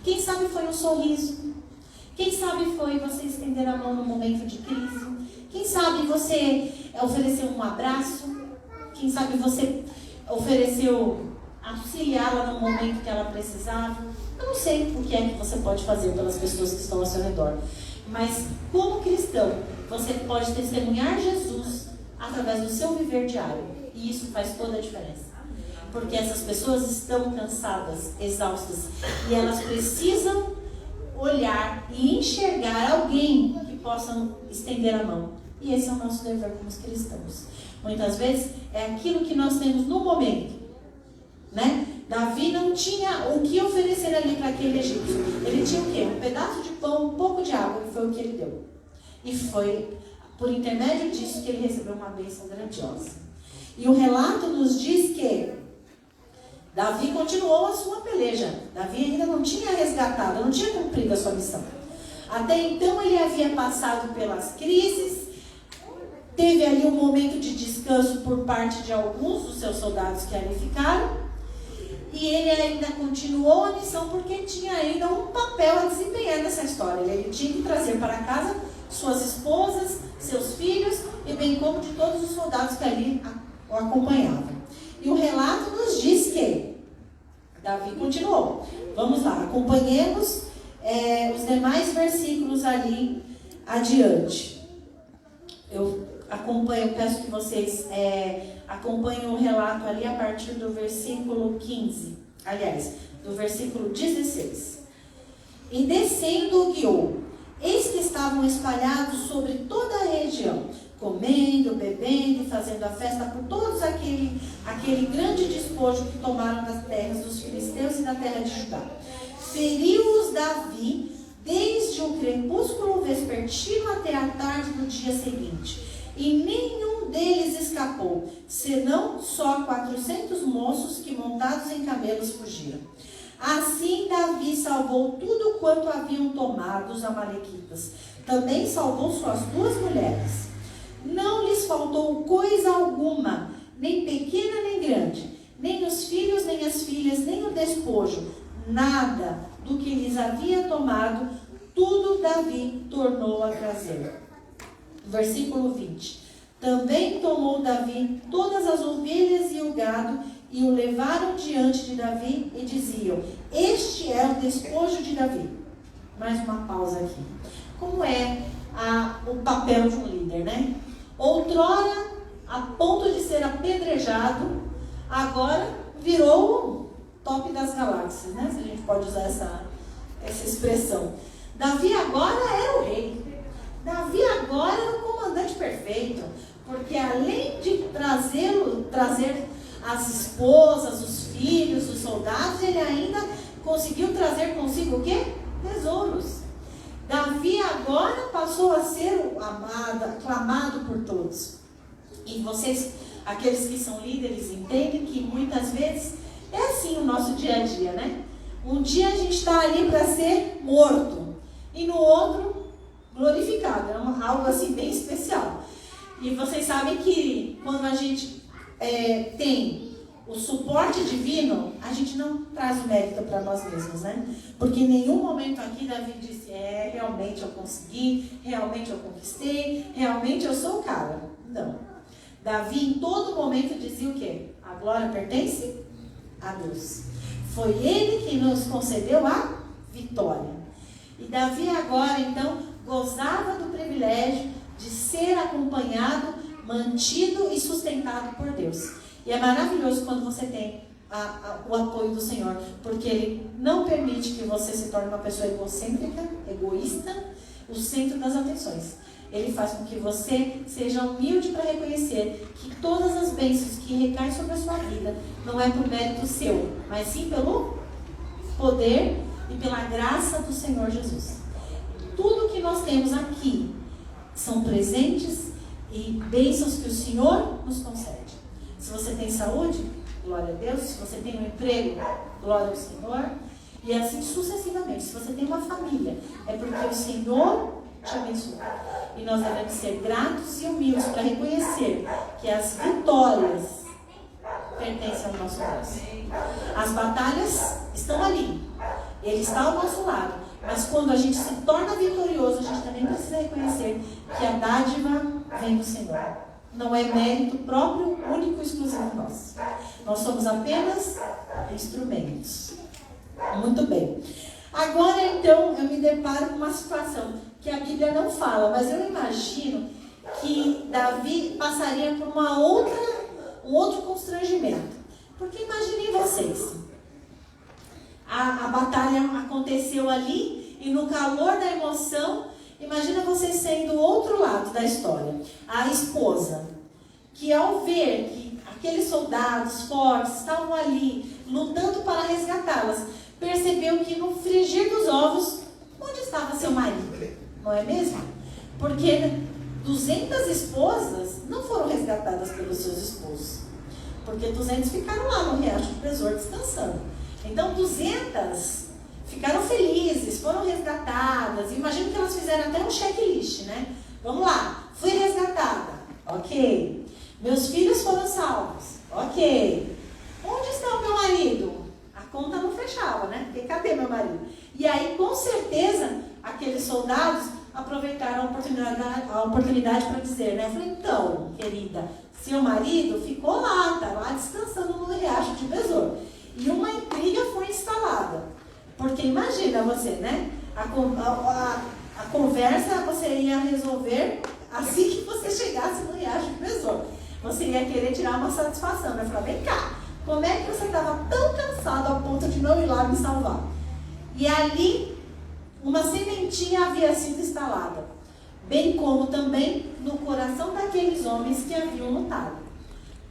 Quem sabe foi um sorriso, quem sabe foi você estender a mão no momento de crise, quem sabe você ofereceu um abraço, quem sabe você ofereceu auxiliá-la no momento que ela precisava. Eu não sei o que é que você pode fazer pelas pessoas que estão ao seu redor, mas como cristão, você pode testemunhar Jesus através do seu viver diário, e isso faz toda a diferença, porque essas pessoas estão cansadas, exaustas, e elas precisam olhar e enxergar alguém que possa estender a mão. E esse é o nosso dever como cristãos. Muitas vezes é aquilo que nós temos no momento, né? Davi não tinha o que oferecer ali para aquele egípcio. Ele tinha o quê? Um pedaço de pão, um pouco de água, e foi o que ele deu. E foi por intermédio disso que ele recebeu uma bênção grandiosa. E o relato nos diz que Davi continuou a sua peleja. Davi ainda não tinha resgatado, não tinha cumprido a sua missão. Até então ele havia passado pelas crises, teve ali um momento de descanso por parte de alguns dos seus soldados que ali ficaram, e ele ainda continuou a missão porque tinha ainda um papel a desempenhar nessa história. Ele tinha que trazer para casa suas esposas, seus filhos, e bem como de todos os soldados que ali o acompanhavam. E o relato nos diz que Davi continuou. Vamos lá, acompanhemos os demais versículos ali adiante. Eu peço que vocês acompanhem o relato ali a partir do versículo 15. Aliás, do versículo 16. E descendo guiou, eis que estavam espalhados sobre toda a região, comendo, bebendo e fazendo a festa por todos aquele grande despojo que tomaram das terras dos filisteus e da terra de Judá. Feriu-os Davi desde o crepúsculo vespertino até a tarde do dia seguinte, e nenhum deles escapou, senão só 400 moços que montados em camelos fugiram. Assim Davi salvou tudo quanto haviam tomado os amalequitas. Também salvou suas 2 mulheres. Não lhes faltou coisa alguma, nem pequena nem grande, nem os filhos, nem as filhas, nem o despojo, nada do que lhes havia tomado, tudo Davi tornou a trazer. Versículo 20. Também tomou Davi todas as ovelhas e o gado, e o levaram diante de Davi, e diziam: este é o despojo de Davi. Mais uma pausa aqui. Como é o papel de um líder, né? Outrora, a ponto de ser apedrejado, agora virou o top das galáxias, né? Se a gente pode usar essa expressão. Davi agora era o rei. Davi agora era o comandante perfeito. Porque além de trazer as esposas, os filhos, os soldados, ele ainda conseguiu trazer consigo o quê? Tesouros. Davi agora passou a ser o amado, aclamado por todos. E vocês, aqueles que são líderes, entendem que muitas vezes é assim o nosso dia a dia, né? Um dia a gente está ali para ser morto e no outro glorificado. É algo assim bem especial. E vocês sabem que quando a gente tem o suporte divino, a gente não traz o mérito para nós mesmos, né? Porque em nenhum momento aqui Davi disse, realmente eu consegui, realmente eu conquistei, realmente eu sou o cara. Não. Davi em todo momento dizia o quê? A glória pertence a Deus. Foi Ele que nos concedeu a vitória. E Davi agora então gozava do privilégio de ser acompanhado, mantido e sustentado por Deus. E é maravilhoso quando você tem o apoio do Senhor, porque Ele não permite que você se torne uma pessoa egocêntrica, egoísta, o centro das atenções. Ele faz com que você seja humilde para reconhecer que todas as bênçãos que recaem sobre a sua vida não é por mérito seu, mas sim pelo poder e pela graça do Senhor Jesus. Tudo que nós temos aqui são presentes e bênçãos que o Senhor nos concede. Se você tem saúde, glória a Deus. Se você tem um emprego, glória ao Senhor. E assim sucessivamente. Se você tem uma família, é porque o Senhor te abençoou. E nós devemos ser gratos e humildes para reconhecer que as vitórias pertencem ao nosso Deus. As batalhas estão ali. Ele está ao nosso lado. Mas quando a gente se torna vitorioso, a gente também precisa reconhecer que a dádiva vem do Senhor. Não é mérito próprio, único e exclusivo nosso. Nós somos apenas instrumentos. Muito bem. Agora, então, eu me deparo com uma situação que a Bíblia não fala, mas eu imagino que Davi passaria por um outro constrangimento. Porque imaginem vocês. A batalha aconteceu ali e no calor da emoção, imagina você sendo o outro lado da história. A esposa, que ao ver que aqueles soldados fortes estavam ali lutando para resgatá-las, percebeu que no frigir dos ovos, onde estava seu marido? Não é mesmo? Porque 200 esposas não foram resgatadas pelos seus esposos. Porque 200 ficaram lá no Riacho de Besor descansando. Então 200 ficaram felizes, foram resgatadas. Imagino que elas fizeram até um checklist, né? Vamos lá, fui resgatada. Ok. Meus filhos foram salvos. Ok. Onde está o meu marido? A conta não fechava, né? Porque cadê meu marido? E aí, com certeza, aqueles soldados aproveitaram a oportunidade para dizer, né? Eu falei, então, querida, seu marido ficou lá, tá lá descansando no Riacho de Besor. E uma intriga foi instalada. Porque imagina você, né? A conversa você ia resolver assim que você chegasse no Riacho de Besor. Você ia querer tirar uma satisfação, né? Falar, vem cá, como é que você estava tão cansado ao ponto de não ir lá me salvar? E ali, uma sementinha havia sido instalada. Bem como também no coração daqueles homens que haviam lutado.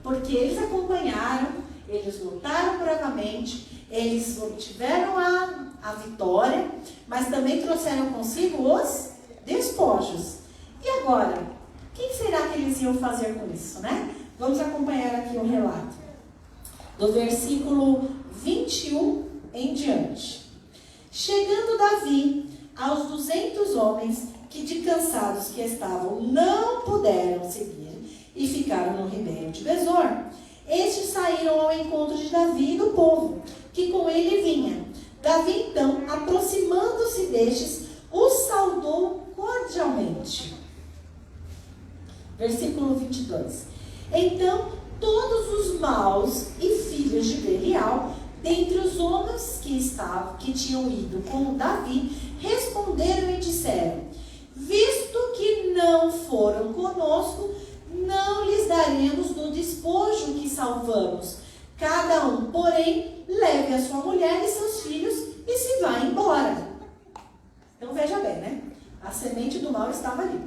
Porque eles acompanharam, eles lutaram bravamente, eles obtiveram a vitória, mas também trouxeram consigo os despojos. E agora, o que será que eles iam fazer com isso, né? Vamos acompanhar aqui o relato. Do versículo 21 em diante. Chegando Davi aos 200 homens que de cansados que estavam não puderam seguir e ficaram no ribeiro de Besor, estes saíram ao encontro de Davi e do povo, que com ele vinha. Davi, então, aproximando-se destes, os saudou cordialmente. Versículo 22. Então, todos os maus e filhos de Belial, dentre os homens que tinham ido com Davi, responderam e disseram, visto que não foram conosco, não lhes daremos do despojo que salvamos. Cada um, porém, leve a sua mulher e seus filhos e se vá embora. Então veja mal estava ali.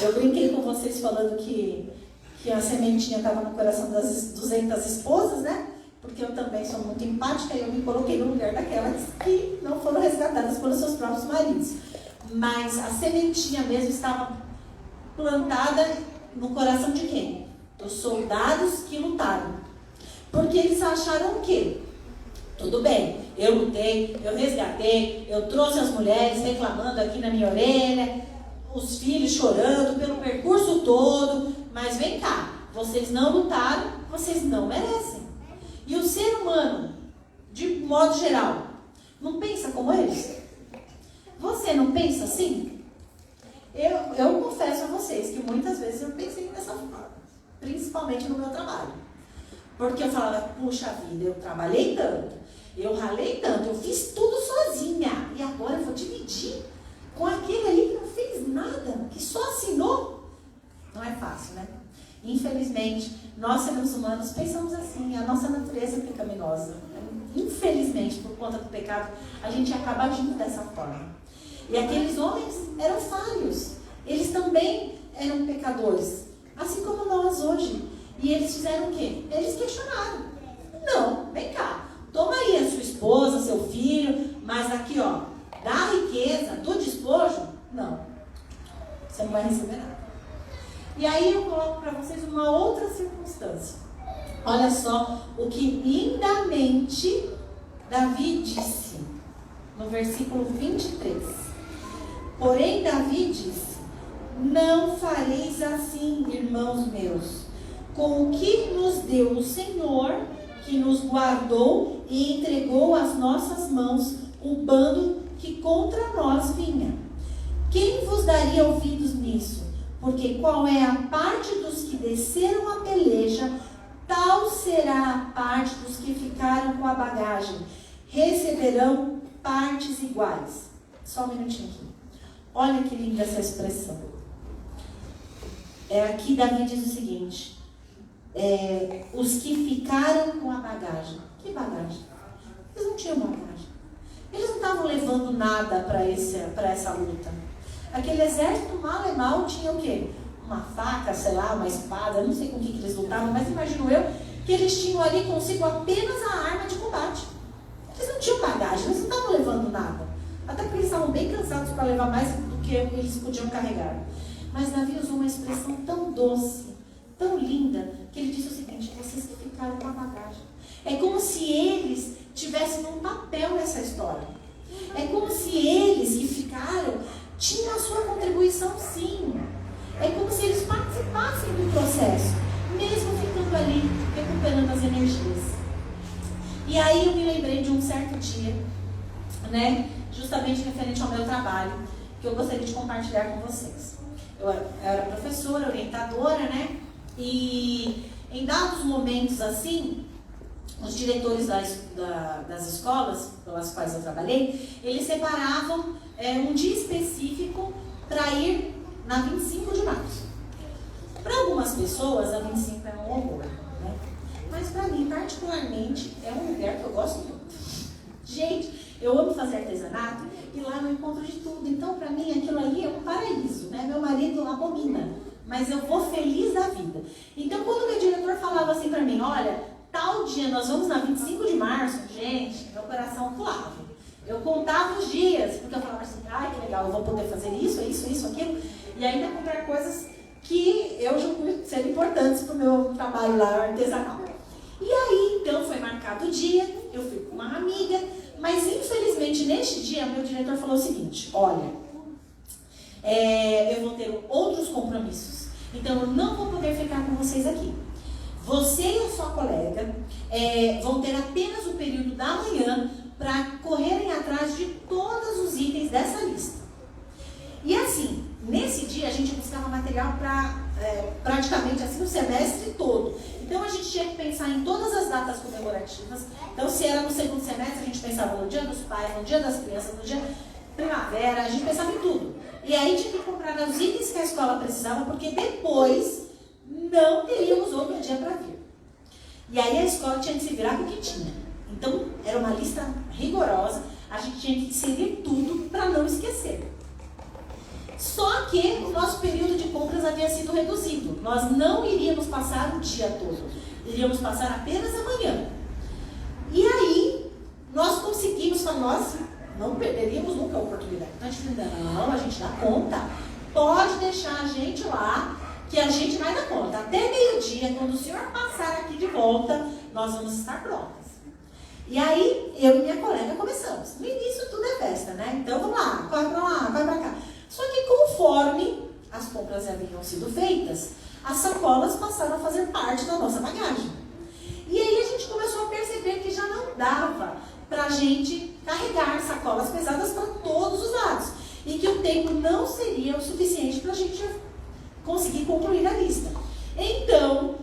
Eu brinquei com vocês falando que a sementinha estava no coração das 200 esposas, né? Porque eu também sou muito empática e eu me coloquei no lugar daquelas que não foram resgatadas pelos seus próprios maridos. Mas a sementinha mesmo estava plantada no coração de quem? Dos soldados que lutaram. Porque eles acharam o quê? Tudo bem, eu lutei, eu resgatei, eu trouxe as mulheres reclamando aqui na minha orelha, os filhos chorando pelo percurso todo, mas vem cá, vocês não lutaram, vocês não merecem. E o ser humano, de modo geral, não pensa como eles? Você não pensa assim? Eu confesso a vocês que muitas vezes eu pensei dessa forma, principalmente no meu trabalho. Porque eu falava, puxa vida, eu trabalhei tanto, eu ralei tanto, eu fiz tudo sozinha, e agora eu vou dividir com aquele ali que não fez nada, que só assinou. Não é fácil, né? Infelizmente, nós seres humanos pensamos assim, a nossa natureza é pecaminosa. Infelizmente, por conta do pecado, a gente acaba agindo dessa forma. E aqueles homens eram falhos, eles também eram pecadores, assim como nós hoje. E eles fizeram o quê? Eles questionaram. Não, vem cá, toma aí a sua esposa, seu filho, mas aqui ó, da riqueza, do despojo, não, você não vai receber nada. E aí eu coloco para vocês uma outra circunstância. Olha só o que lindamente Davi disse no versículo 23. Porém Davi disse, não fareis assim, irmãos meus, com o que nos deu o Senhor, que nos guardou e entregou às nossas mãos o bando que contra nós vinha. Quem vos daria ouvidos nisso? Porque qual é a parte dos que desceram a peleja, tal será a parte dos que ficaram com a bagagem. Receberão partes iguais. Só um minutinho aqui. Olha que linda essa expressão. Aqui Davi diz o seguinte, os que ficaram com a bagagem. Que bagagem? Eles não tinham bagagem. Eles não estavam levando nada para essa luta. Aquele exército mal e mal tinha o quê? Uma faca, sei lá, uma espada, não sei com o que eles lutavam, mas imagino eu que eles tinham ali consigo apenas a arma de combate. Eles não tinham bagagem, eles não estavam levando nada. Até porque eles estavam bem cansados para levar mais do que eles podiam carregar. Mas Davi usou uma expressão tão doce, tão linda, que ele disse o seguinte, vocês que ficaram com a bagagem. É como se eles tivessem um papel nessa história. É como se eles que ficaram tinham a sua contribuição sim. É como se eles participassem do processo, mesmo ficando ali, recuperando as energias. E aí eu me lembrei de um certo dia, né, justamente referente ao meu trabalho, que eu gostaria de compartilhar com vocês. Eu era professora, orientadora, né, e em dados momentos assim, os diretores das escolas pelas quais eu trabalhei, eles separavam um dia específico para ir na 25 de março. Para algumas pessoas, a 25 é um horror, né? Mas para mim, particularmente, é um lugar que eu gosto muito. Gente, eu amo fazer artesanato e lá eu encontro de tudo. Então, para mim, aquilo ali é um paraíso, né? Meu marido abomina, mas eu vou feliz da vida. Então, quando o meu diretor falava assim para mim, olha, tal dia nós vamos na 25 de março, gente, meu coração pulava. Eu contava os dias, porque eu falava assim, ai que legal, eu vou poder fazer isso, aquilo, e ainda comprar coisas que eu julgo serem importantes para o meu trabalho lá artesanal. E aí, então, foi marcado o dia, eu fui com uma amiga, mas infelizmente neste dia, meu diretor falou o seguinte, olha, eu vou ter outros compromissos, então eu não vou poder ficar com vocês aqui. Você e a sua colega vão ter apenas o período da manhã para correrem atrás de todos os itens dessa lista. E assim, nesse dia a gente buscava material para praticamente assim o semestre todo. Então a gente tinha que pensar em todas as datas comemorativas. Então se era no segundo semestre, a gente pensava no dia dos pais, no dia das crianças, no dia primavera, a gente pensava em tudo. E aí tinha que comprar os itens que a escola precisava, porque depois não teríamos outro dia para vir. E aí a escola tinha que se virar com o que tinha. Então era uma lista rigorosa, a gente tinha que inserir tudo para não esquecer. Só que o nosso período de compras havia sido reduzido. Nós não iríamos passar o dia todo, iríamos passar apenas a manhã. E aí, nós conseguimos, nós não perderíamos nunca a oportunidade. Então a gente falou, não, a gente dá conta. Pode deixar a gente lá, que a gente vai dar conta. Até meio-dia, quando o senhor passar aqui de volta, nós vamos estar prontas. E aí, eu e minha colega começamos. No início tudo é festa, né? Então vamos lá, corre pra lá, vai pra cá. Só que conforme as compras haviam sido feitas, as sacolas passaram a fazer parte da nossa bagagem. E aí a gente começou a perceber que já não dava pra gente carregar sacolas pesadas para todos os lados. E que o tempo não seria o suficiente pra gente conseguir concluir a lista. Então,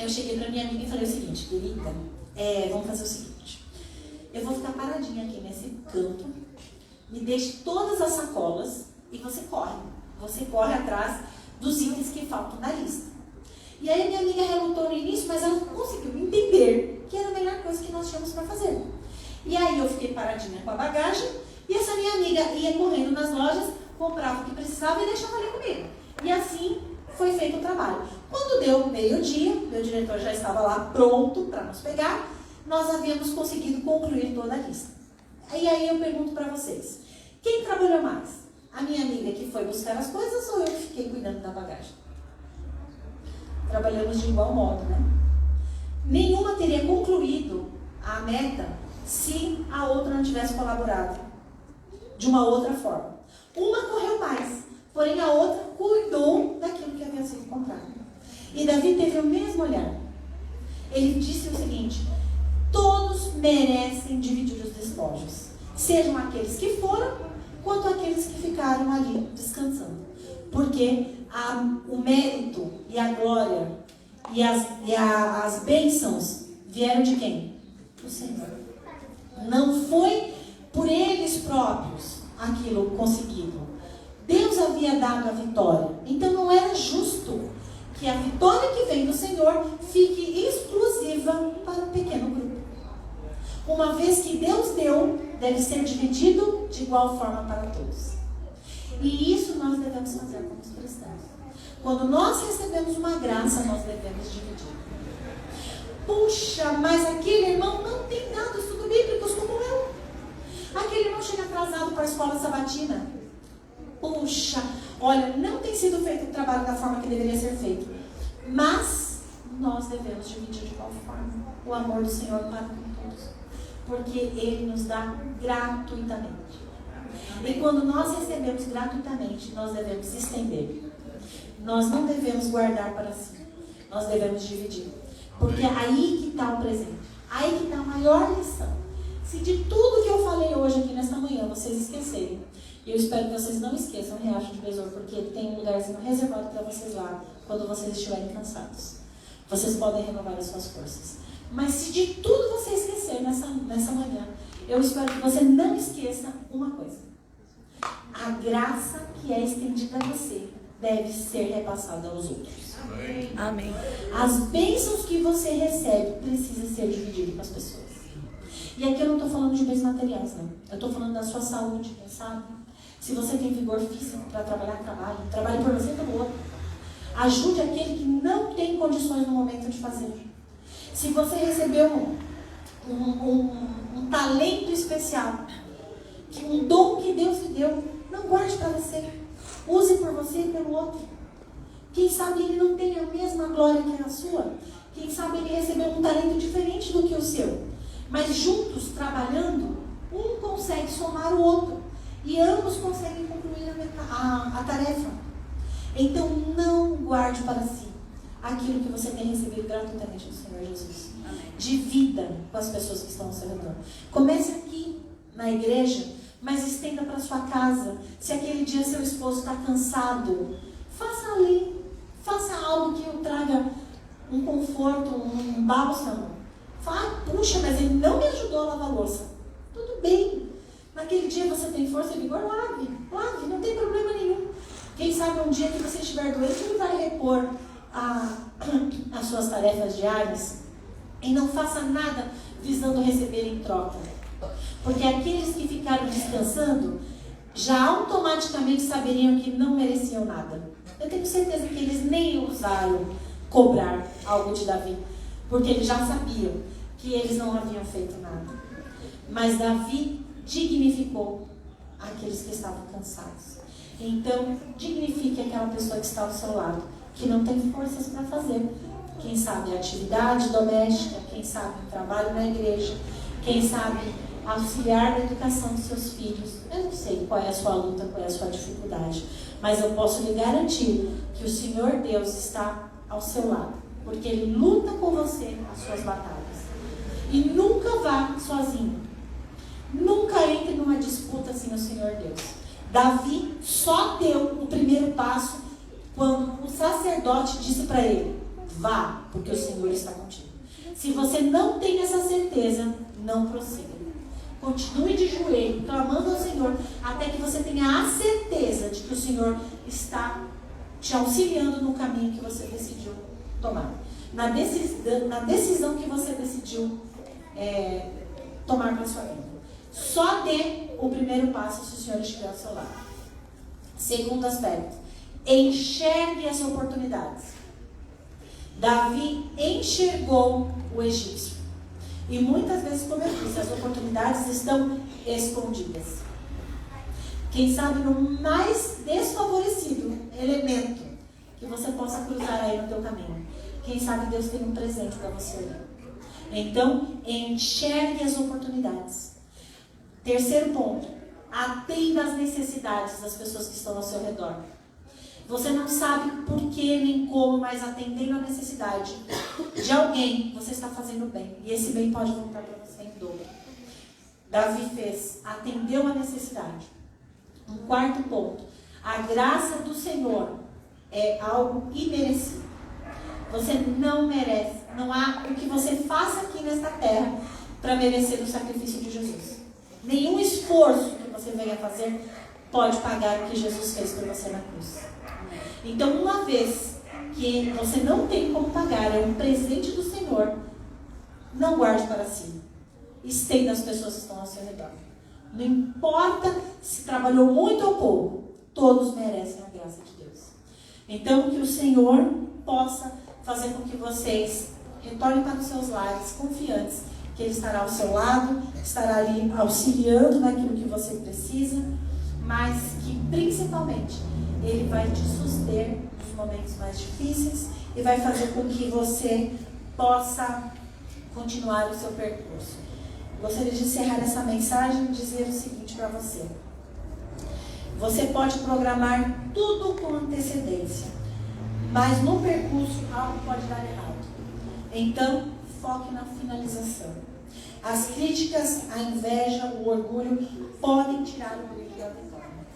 eu cheguei pra minha amiga e falei o seguinte, querida, vamos fazer o seguinte. Eu vou ficar paradinha aqui nesse canto, me deixe todas as sacolas e você corre. Você corre atrás dos itens que faltam na lista. E aí minha amiga relutou no início, mas ela conseguiu entender que era a melhor coisa que nós tínhamos para fazer. E aí eu fiquei paradinha com a bagagem e essa minha amiga ia correndo nas lojas, comprava o que precisava e deixava ali comigo. E assim foi feito o trabalho. Quando deu meio-dia, meu diretor já estava lá pronto para nos pegar, nós havíamos conseguido concluir toda a lista. E aí eu pergunto para vocês, quem trabalhou mais? A minha amiga que foi buscar as coisas ou eu que fiquei cuidando da bagagem? Trabalhamos de igual modo, né? Nenhuma teria concluído a meta se a outra não tivesse colaborado de uma outra forma. Uma correu mais, porém a outra cuidou daquilo que havia sido comprado. E Davi teve o mesmo olhar. Ele disse o seguinte, todos merecem dividir os despojos, sejam aqueles que foram, quanto aqueles que ficaram ali descansando. Porque o mérito e a glória e as bênçãos vieram de quem? Do Senhor. Não foi por eles próprios aquilo conseguido. Deus havia dado a vitória. Então não era justo que a vitória que vem do Senhor fique exclusiva para um pequeno grupo. Uma vez que Deus deu, deve ser dividido de igual forma para todos. E isso nós devemos fazer como cristãos. Quando nós recebemos uma graça, nós devemos dividir. Puxa, mas aquele irmão não tem dado estudos bíblicos como eu. Aquele irmão chega atrasado para a escola sabatina. Puxa, olha, não tem sido feito o trabalho da forma que deveria ser feito. Mas nós devemos dividir de igual forma o amor do Senhor para com todos. Porque Ele nos dá gratuitamente. E quando nós recebemos gratuitamente, nós devemos estender. Nós não devemos guardar para si. Nós devemos dividir. Porque é aí que está o presente. Aí que está a maior lição. Se de tudo que eu falei hoje aqui nesta manhã, vocês esquecerem, e eu espero que vocês não esqueçam o Riacho de Besor, porque tem um lugarzinho reservado para vocês lá, quando vocês estiverem cansados. Vocês podem renovar as suas forças. Mas se de tudo você esquecer nessa manhã, eu espero que você não esqueça uma coisa. A graça que é estendida a você deve ser repassada aos outros. Amém. As bênçãos que você recebe precisam ser divididas com as pessoas. E aqui eu não estou falando de bens materiais, não. Eu estou falando da sua saúde, sabe? Se você tem vigor físico para trabalhar, trabalhe por você e pelo outro. Ajude aquele que não tem condições no momento de fazer. Se você recebeu um talento especial, um dom que Deus lhe deu, não guarde para você. Use por você e pelo outro. Quem sabe ele não tem a mesma glória que a sua. Quem sabe ele recebeu um talento diferente do que o seu. Mas juntos, trabalhando, um consegue somar o outro. E ambos conseguem concluir a tarefa. Então não guarde para si aquilo que você tem recebido gratuitamente do Senhor Jesus. Amém. Divida com as pessoas que estão ao seu redor. Comece aqui na igreja, mas estenda para sua casa. Se aquele dia seu esposo está cansado, faça ali. Faça algo que o traga um conforto, um bálsamo. Fala, puxa, mas ele não me ajudou a lavar a louça. Tudo bem. Naquele dia você tem força e vigor, lave, não tem problema nenhum. Quem sabe um dia que você estiver doente, ele vai repor as suas tarefas diárias. E não faça nada visando receber em troca. Porque aqueles que ficaram descansando, já automaticamente saberiam que não mereciam nada. Eu tenho certeza que eles nem ousaram cobrar algo de Davi, porque eles já sabiam que eles não haviam feito nada. Mas Davi dignificou aqueles que estavam cansados. Então, dignifique aquela pessoa que está ao seu lado, que não tem forças para fazer. Quem sabe a atividade doméstica, quem sabe o trabalho na igreja, quem sabe auxiliar na educação dos seus filhos. Eu não sei qual é a sua luta, qual é a sua dificuldade, mas eu posso lhe garantir que o Senhor Deus está ao seu lado, porque Ele luta com você as suas batalhas. E nunca vá sozinho. Nunca entre numa disputa sem o Senhor Deus. Davi só deu o primeiro passo quando o sacerdote disse para ele: vá, porque o Senhor está contigo. Se você não tem essa certeza, não prossiga. Continue de joelho, clamando ao Senhor, até que você tenha a certeza de que o Senhor está te auxiliando no caminho que você decidiu tomar. Na decisão que você decidiu tomar para a sua vida. Só dê o primeiro passo se o Senhor estiver ao seu lado. Segundo aspecto, enxergue as oportunidades. Davi enxergou o egípcio. E muitas vezes, como eu disse, as oportunidades estão escondidas. Quem sabe no mais desfavorecido elemento que você possa cruzar aí no teu caminho. Quem sabe Deus tem um presente para você ali. Então, enxergue as oportunidades. Terceiro ponto, atenda às necessidades das pessoas que estão ao seu redor. Você não sabe por que nem como, mas atendendo à necessidade de alguém, você está fazendo bem. E esse bem pode voltar para você em dobro. Davi fez, atendeu à necessidade. Um quarto ponto, a graça do Senhor é algo imerecido. Você não merece, não há o que você faça aqui nesta terra para merecer o sacrifício de Jesus. Nenhum esforço que você venha fazer pode pagar o que Jesus fez por você na cruz. Então, uma vez que você não tem como pagar, é um presente do Senhor, não guarde para si. Estenda as pessoas que estão ao seu redor. Não importa se trabalhou muito ou pouco, todos merecem a graça de Deus. Então, que o Senhor possa fazer com que vocês retornem para os seus lares confiantes, que Ele estará ao seu lado, estará ali auxiliando naquilo que você precisa, mas que principalmente Ele vai te suster nos momentos mais difíceis e vai fazer com que você possa continuar o seu percurso. Gostaria de encerrar essa mensagem e dizer o seguinte para você. Você pode programar tudo com antecedência, mas no percurso algo pode dar errado. Então, foque na finalização. As críticas, a inveja, o orgulho podem tirar o brilho da vitória.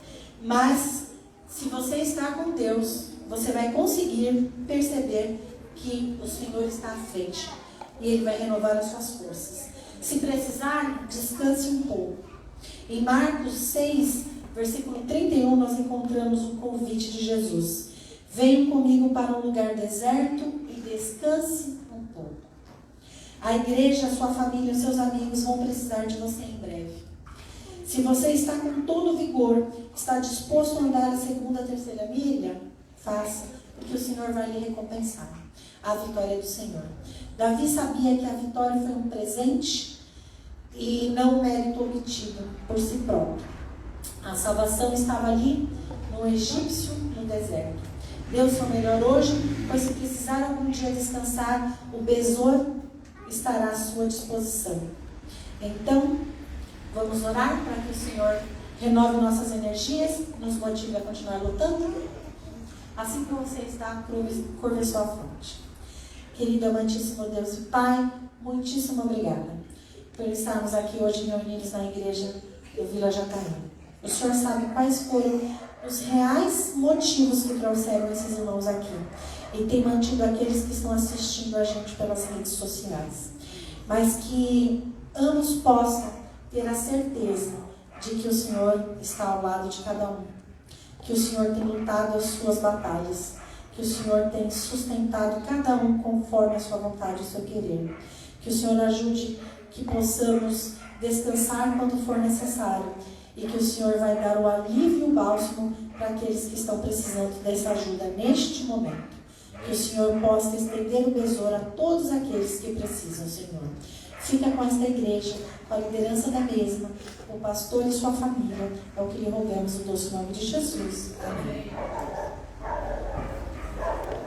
Mas, se você está com Deus, você vai conseguir perceber que o Senhor está à frente e Ele vai renovar as suas forças. Se precisar, descanse um pouco. Em Marcos 6, versículo 31, nós encontramos o convite de Jesus. Venham comigo para um lugar deserto e descanse um pouco. A igreja, a sua família, os seus amigos vão precisar de você em breve. Se você está com todo vigor, está disposto a andar a segunda, a terceira milha, faça, porque o Senhor vai lhe recompensar. A vitória é do Senhor. Davi sabia que a vitória foi um presente e não um mérito obtido por si próprio. A salvação estava ali, no egípcio, no deserto. Deu seu melhor hoje, pois se precisar algum dia descansar, o Besor estará à sua disposição. Então, vamos orar para que o Senhor renove nossas energias, nos motive a continuar lutando. Assim que você está, curva sua fronte. Querido amantíssimo Deus e Pai, muitíssimo obrigada por estarmos aqui hoje reunidos na igreja do Vila Jacareí. O Senhor sabe quais foram os reais motivos que trouxeram esses irmãos aqui e tem mantido aqueles que estão assistindo a gente pelas redes sociais. Mas que ambos possam ter a certeza de que o Senhor está ao lado de cada um, que o Senhor tem lutado as suas batalhas, que o Senhor tem sustentado cada um conforme a sua vontade e o seu querer. Que o Senhor ajude que possamos descansar quando for necessário e que o Senhor vai dar o alívio e o bálsamo para aqueles que estão precisando dessa ajuda neste momento. Que o Senhor possa estender o besouro a todos aqueles que precisam, Senhor. Fica com esta igreja, com a liderança da mesma, o pastor e sua família. É o que lhe rogamos no doce nome de Jesus. Amém.